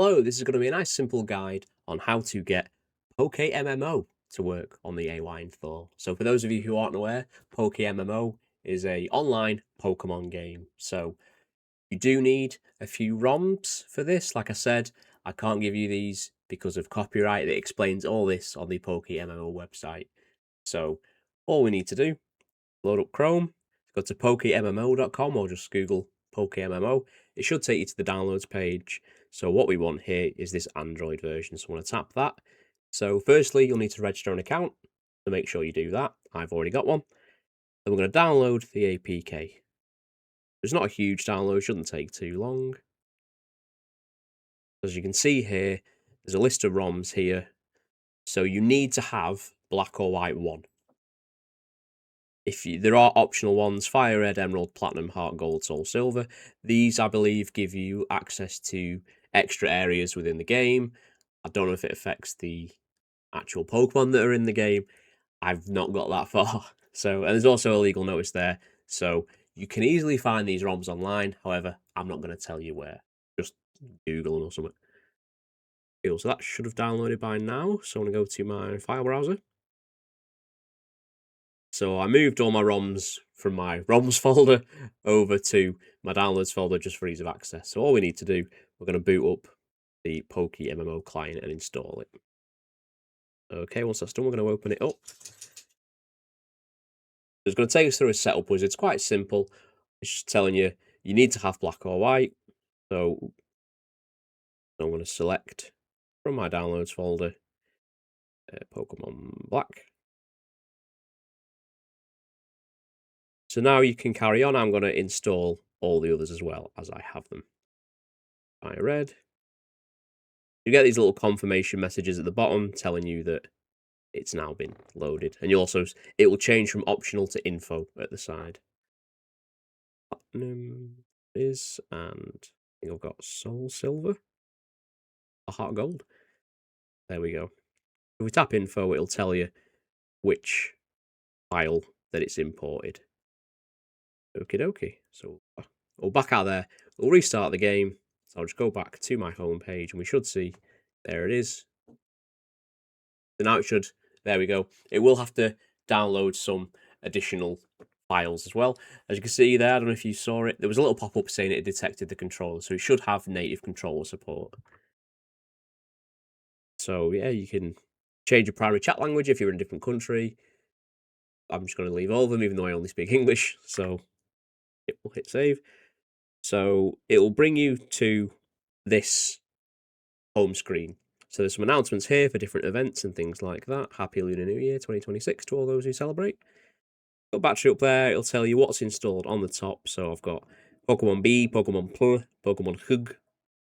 Hello, this is going to be a nice simple guide on how to get PokeMMO to work on the AYN Thor. So for those of you who aren't aware, PokeMMO is a online Pokemon game. So you do need a few ROMs for this. Like I said, I can't give you these because of copyright. It explains all this on the PokeMMO website. So all we need to do, load up Chrome, go to PokeMMO.com or just Google PokeMMO. It should take you to the downloads page. So what we want here is this Android version. So I'm going to tap that. So firstly, you'll need to register an account. So make sure you do that. I've already got one. Then we're going to download the APK. It's not a huge download, shouldn't take too long. As you can see here, there's a list of ROMs here. So you need to have black or white one. There are optional ones, Fire Red, Emerald, Platinum, Heart Gold, Soul Silver. These, I believe, give you access to extra areas within the game. I don't know if it affects the actual Pokemon that are in the game. I've not got that far. And there's also a legal notice there. So you can easily find these ROMs online. However, I'm not going to tell you where. Just Google them or something. Cool, so that should have downloaded by now. So I'm going to go to my file browser. So I moved all my ROMs from my ROMs folder over to my downloads folder just for ease of access. So all we need to do, we're going to boot up the PokeMMO client and install it. Okay, once that's done, we're going to open it up. It's going to take us through a setup wizard. It's quite simple. It's just telling you need to have black or white. So I'm going to select from my downloads folder Pokemon Black. So now you can carry on. I'm going to install all the others as well as I have them. Fire Red. You get these little confirmation messages at the bottom telling you that it's now been loaded. And it will change from optional to info at the side. Platinum is, and I think I've got Soul Silver. A Heart Gold. There we go. If we tap info, it'll tell you which file that it's imported. Okie dokie. So we'll back out there. We'll restart the game. So I'll just go back to my home page and we should see, there it is. So now there we go. It will have to download some additional files as well. As you can see there, I don't know if you saw it, there was a little pop-up saying it detected the controller. So it should have native controller support. So yeah, you can change your primary chat language if you're in a different country. I'm just going to leave all of them, even though I only speak English. So we'll hit save. So it will bring you to this home screen. So there's some announcements here for different events and things like that. Happy Lunar New Year 2026 to all those who celebrate. Got battery up there. It'll tell you what's installed on the top. So I've got Pokemon B, Pokemon Plus, Pokemon Hug,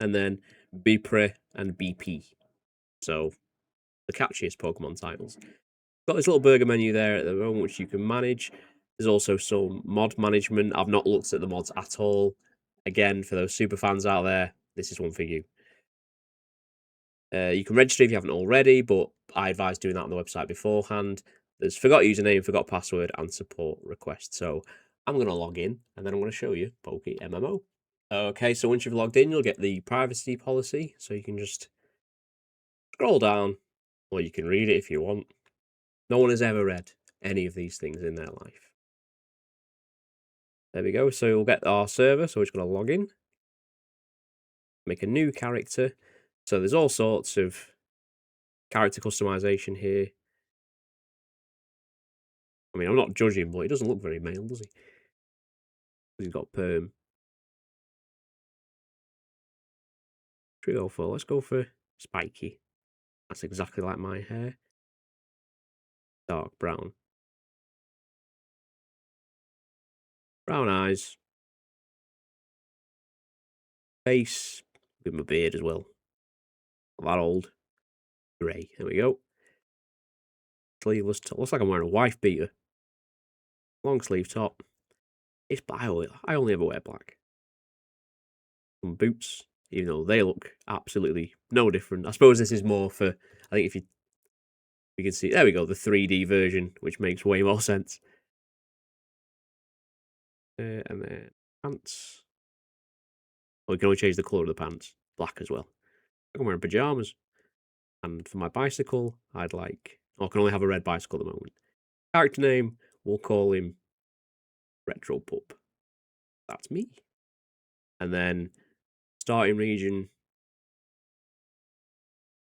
and then Bpre and BP. So the catchiest Pokemon titles. Got this little burger menu there at the moment, which you can manage. There's also some mod management. I've not looked at the mods at all. Again, for those super fans out there, this is one for you. You can register if you haven't already, but I advise doing that on the website beforehand. There's forgot username, forgot password, and support request. So I'm going to log in, and then I'm going to show you PokeMMO. Okay, so once you've logged in, you'll get the privacy policy. So you can just scroll down, or you can read it if you want. No one has ever read any of these things in their life. There we go. So we'll get our server. So we're just going to log in. Make a new character. So there's all sorts of character customization here. I mean, I'm not judging, but he doesn't look very male, does he? He's got perm. Should we go for? Let's go for spiky. That's exactly like my hair. Dark brown. Brown eyes. Face. With my beard as well. Not that old. Grey. There we go. Sleeveless top. Looks like I'm wearing a wife beater. Long sleeve top. It's I only ever wear black. Some boots, even though they look absolutely no different. I suppose this is more for, I think if you can see, there we go, the 3D version, which makes way more sense. And then pants. Oh, we can only change the colour of the pants. Black as well. I'm wearing pajamas. And for my bicycle, I'd like... Oh, I can only have a red bicycle at the moment. Character name, we'll call him RetroPup. That's me. And then starting region...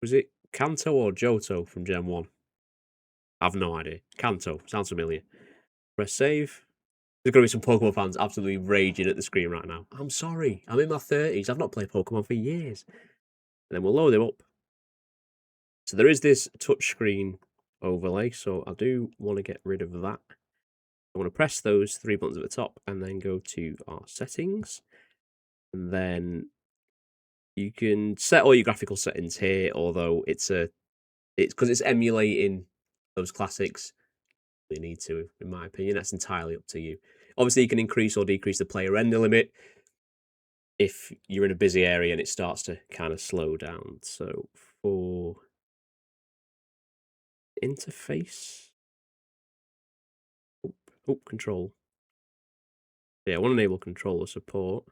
Was it Kanto or Johto from Gen 1? I've no idea. Kanto. Sounds familiar. Press save. There's going to be some Pokemon fans absolutely raging at the screen right now. I'm sorry. I'm in my 30s. I've not played Pokemon for years. And then we'll load him up. So there is this touchscreen overlay. So I do want to get rid of that. I want to press those 3 buttons at the top and then go to our settings. And then you can set all your graphical settings here, although it's because it's emulating those classics. You need to, in my opinion. That's entirely up to you. Obviously, you can increase or decrease the player render limit if you're in a busy area and it starts to kind of slow down. So for interface, control. Yeah, I want to enable controller support,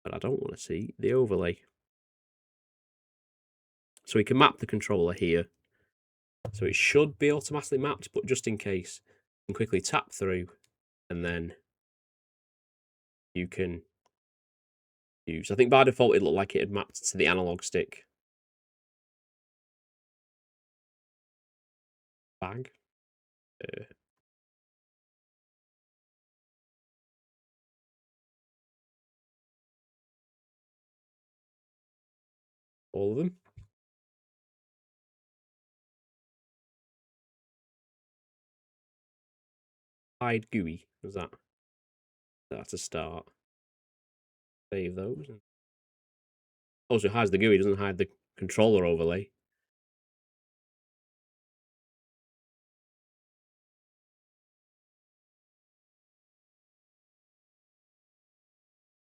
but I don't want to see the overlay. So we can map the controller here. So it should be automatically mapped, but just in case, you can quickly tap through and then you can use. I think by default it looked like it had mapped to the analog stick. Bag. All of them. Hide GUI. Was that? That's a start. Save those. Also, it hides the GUI, doesn't hide the controller overlay.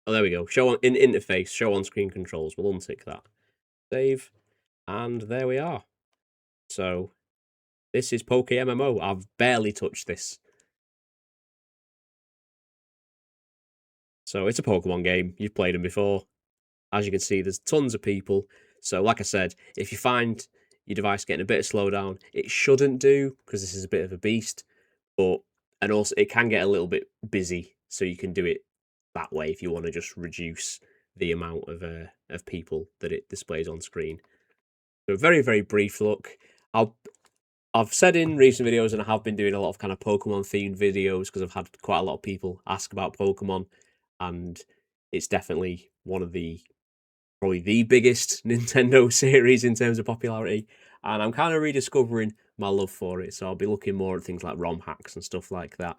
Oh, there we go. Show on in interface, show on screen controls. We'll untick that. Save. And there we are. So this is PokeMMO. I've barely touched this. So it's a Pokemon game. You've played them before. As you can see, there's tons of people. So like I said, if you find your device getting a bit of slowdown, it shouldn't do because this is a bit of a beast. And also it can get a little bit busy, so you can do it that way if you want to just reduce the amount of people that it displays on screen. So a very, very brief look. I've said in recent videos, and I have been doing a lot of kind of Pokemon themed videos because I've had quite a lot of people ask about Pokemon, and it's definitely one of probably the biggest Nintendo series in terms of popularity. And I'm kind of rediscovering my love for it, so I'll be looking more at things like ROM hacks and stuff like that.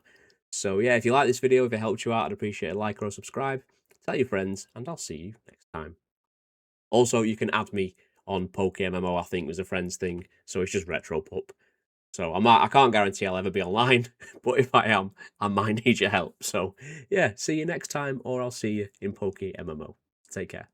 So yeah, if you like this video, if it helped you out, I'd appreciate a like or a subscribe. Tell your friends, and I'll see you next time. Also, you can add me on PokeMMO, I think was a friends thing, so it's just RetroPup. So I can't guarantee I'll ever be online, but if I am, I might need your help. So yeah, see you next time, or I'll see you in PokeMMO. Take care.